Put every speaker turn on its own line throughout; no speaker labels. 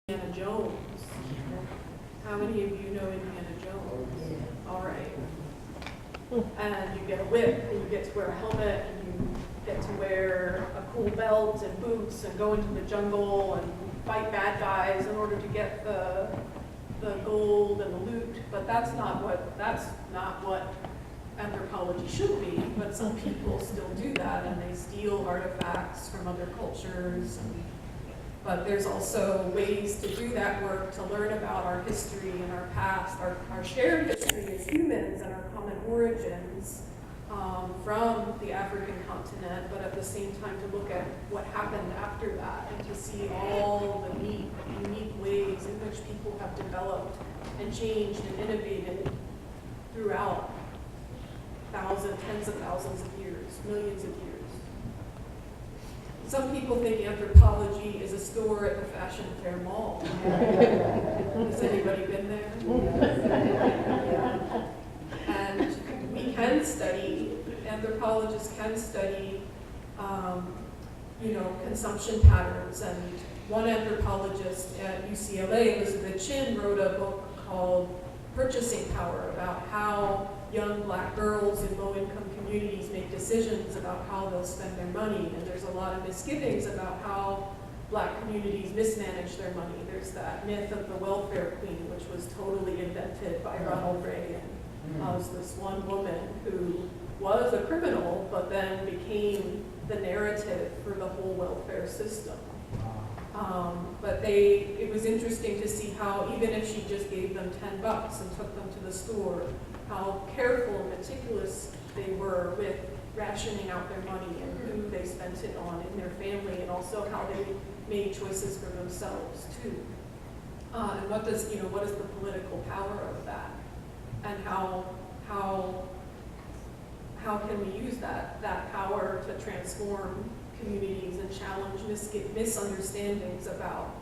Indiana Jones. How many of you know Indiana Jones? All right. And you get a whip, and you get to wear a helmet, and you get to wear a cool belt and boots and go into the jungle and fight bad guys in order to get the gold and the loot. But that's not what anthropology should be. But some people still do that, and they steal artifacts from other cultures. But there's also ways to do that work, to learn about our history and our past, our shared history as humans and our common origins from the African continent, but at the same time to look at what happened after that and to see all the unique ways in which people have developed and changed and innovated throughout tens of thousands of years, millions of years. Some people think anthropology is a store at the Fashion Fair Mall. Has anybody been there? And we can study, anthropologists can study, consumption patterns. And one anthropologist at UCLA, Elizabeth Chin, wrote a book called Purchasing Power about how young black girls in low-income communities make decisions about how they'll spend their money. And there's a lot of misgivings about how black communities mismanage their money. There's that myth of the welfare queen, which was totally invented by Ronald Reagan. Was this one woman who was a criminal, but then became the narrative for the whole welfare system. But it was interesting to see how even if she just gave them $10 and took them to the store, how careful and meticulous they were with rationing out their money and who they spent it on in their family, and also how they made choices for themselves too. And what is the political power of that, and how can we use that power to transform communities and challenge misunderstandings about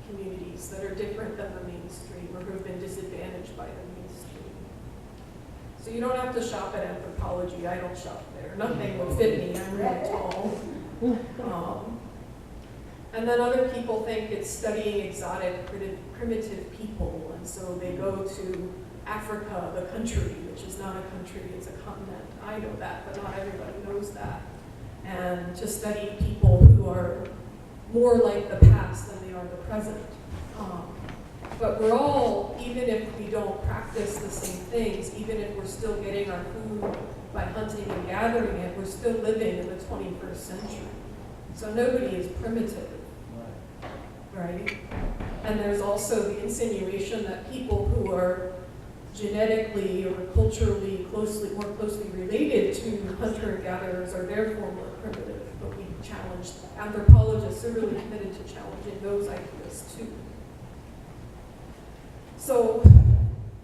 communities that are different than the mainstream or who have been disadvantaged by the mainstream. So you don't have to shop at Anthropology. I don't shop there. Nothing will fit me. I'm really tall. And then other people think it's studying exotic, primitive people, and so they go to Africa, the country, which is not a country, it's a continent. I know that, but not everybody knows that. And to study people who are more like the past than they are the present. But we're all, even if we don't practice the same things, even if we're still getting our food by hunting and gathering it, we're still living in the 21st century. So nobody is primitive, right? And there's also the insinuation that people who are genetically or culturally more closely related to hunter and gatherers are therefore more primitive. But we challenge, anthropologists are really committed to challenging those ideas too. So,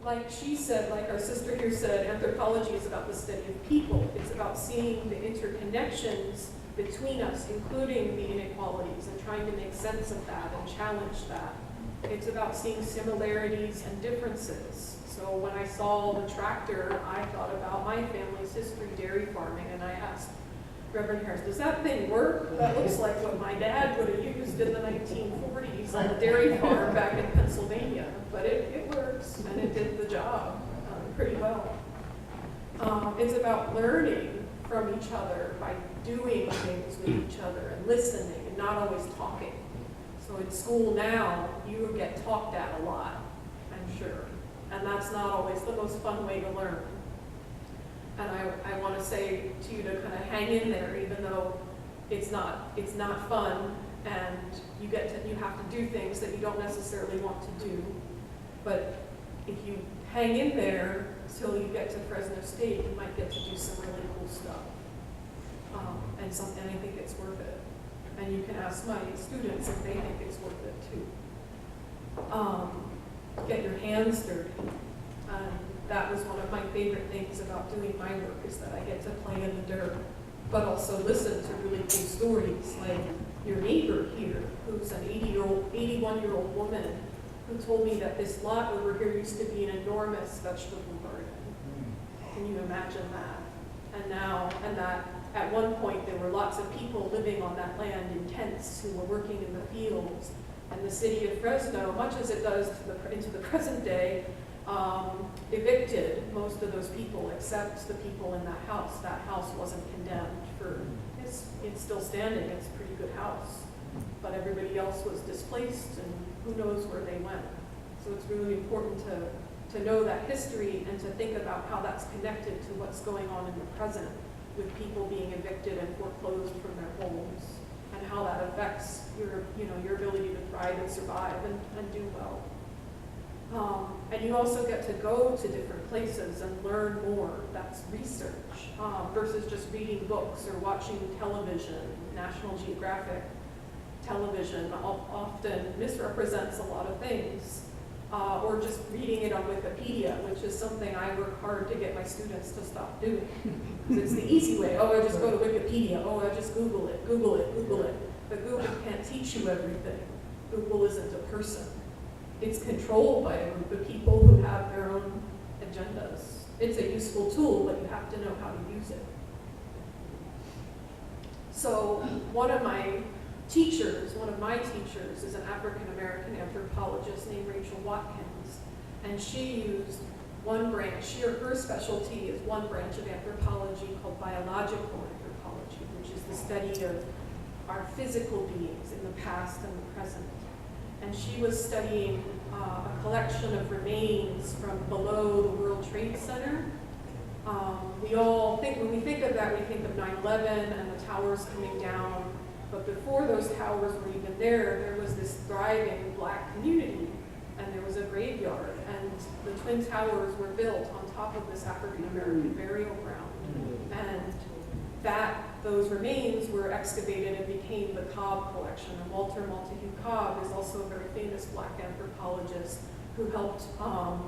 like she said, like our sister here said, anthropology is about the study of people. It's about seeing the interconnections between us, including the inequalities, and trying to make sense of that and challenge that. It's about seeing similarities and differences. So when I saw the tractor, I thought about my family's history, dairy farming, and I asked Reverend Harris, does that thing work? That looks like what my dad would have used in the 1940s on the dairy farm back in Pennsylvania. But it works, and it did the job pretty well. It's about learning from each other by doing things with each other and listening and not always talking. So in school now, you get talked at a lot, I'm sure. And that's not always the most fun way to learn. And I want to say to you to kind of hang in there, even though it's not fun, and you have to do things that you don't necessarily want to do. But if you hang in there till you get to Fresno State, you might get to do some really cool stuff. And I think it's worth it. And you can ask my students if they think it's worth it too. Get your hands dirty. That was one of my favorite things about doing my work, is that I get to play in the dirt, but also listen to really cool stories, like your neighbor here, who's an 81-year-old woman, who told me that this lot over here used to be an enormous vegetable garden. Can you imagine that? And that at one point there were lots of people living on that land in tents who were working in the fields. And the city of Fresno, much as it does into the present day, evicted most of those people except the people in that house. That house wasn't condemned for, it's still standing, it's a pretty good house. But everybody else was displaced, and who knows where they went. So it's really important to know that history and to think about how that's connected to what's going on in the present with people being evicted and foreclosed from their homes, and how that affects your ability to thrive and survive and do well. And you also get to go to different places and learn more. That's research versus just reading books or watching television. National Geographic television often misrepresents a lot of things, or just reading it on Wikipedia, which is something I work hard to get my students to stop doing. Because it's the easy way. Oh, I just go to Wikipedia. Oh, I just Google it. But Google can't teach you everything. Google isn't a person. It's controlled by a group of people who have their own agendas. It's a useful tool, but you have to know how to use it. So one of my teachers is an African-American anthropologist named Rachel Watkins, and she used one branch, her specialty is one branch of anthropology called biological anthropology, which is the study of our physical beings in the past and the present. And she was studying a collection of remains from below the World Trade Center. When we think of that, we think of 9/11 and the towers coming down. But before those towers were even there was this thriving Black community, and there was a graveyard, and the Twin Towers were built on top of this African-American burial ground. And those remains were excavated and became the Cobb collection. And Walter Montague Cobb is also a very famous Black anthropologist who helped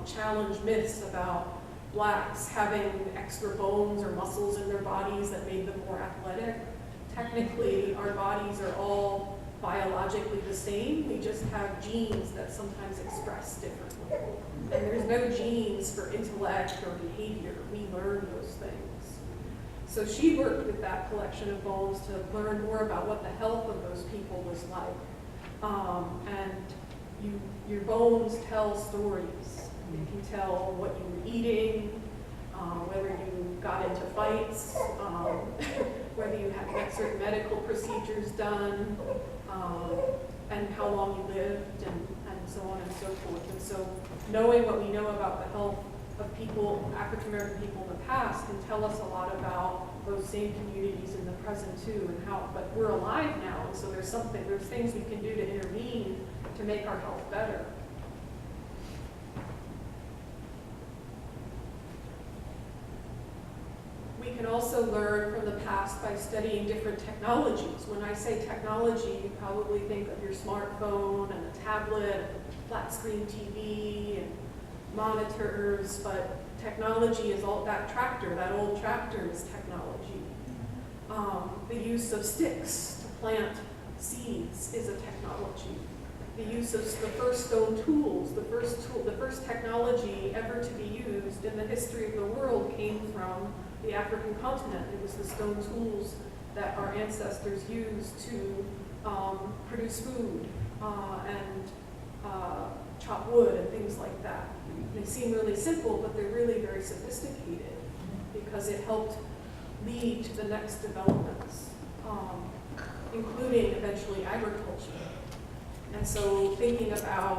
challenge myths about Blacks having extra bones or muscles in their bodies that made them more athletic. Technically, our bodies are all biologically the same. We just have genes that sometimes express differently. And there's no genes for intellect or behavior. We learn those things. So she worked with that collection of bones to learn more about what the health of those people was like. And your bones tell stories. You can tell what you were eating, whether you got into fights, whether you had to get certain medical procedures done, and how long you lived, and so on and so forth. And so knowing what we know about the health of people, African-American people in the past, can tell us a lot about those same communities in the present too, and but we're alive now, and so there's things we can do to intervene to make our health better. We can also learn from the past by studying different technologies. When I say technology, you probably think of your smartphone and a tablet, flat screen TV, and monitors, but technology is all that tractor, that old tractor is technology. The use of sticks to plant seeds is a technology. The use of the first stone tools, the first technology ever to be used in the history of the world came from the African continent. It was the stone tools that our ancestors used to produce food and chop wood and things like that. They seem really simple, but they're really very sophisticated because it helped lead to the next developments, including eventually agriculture. And so thinking about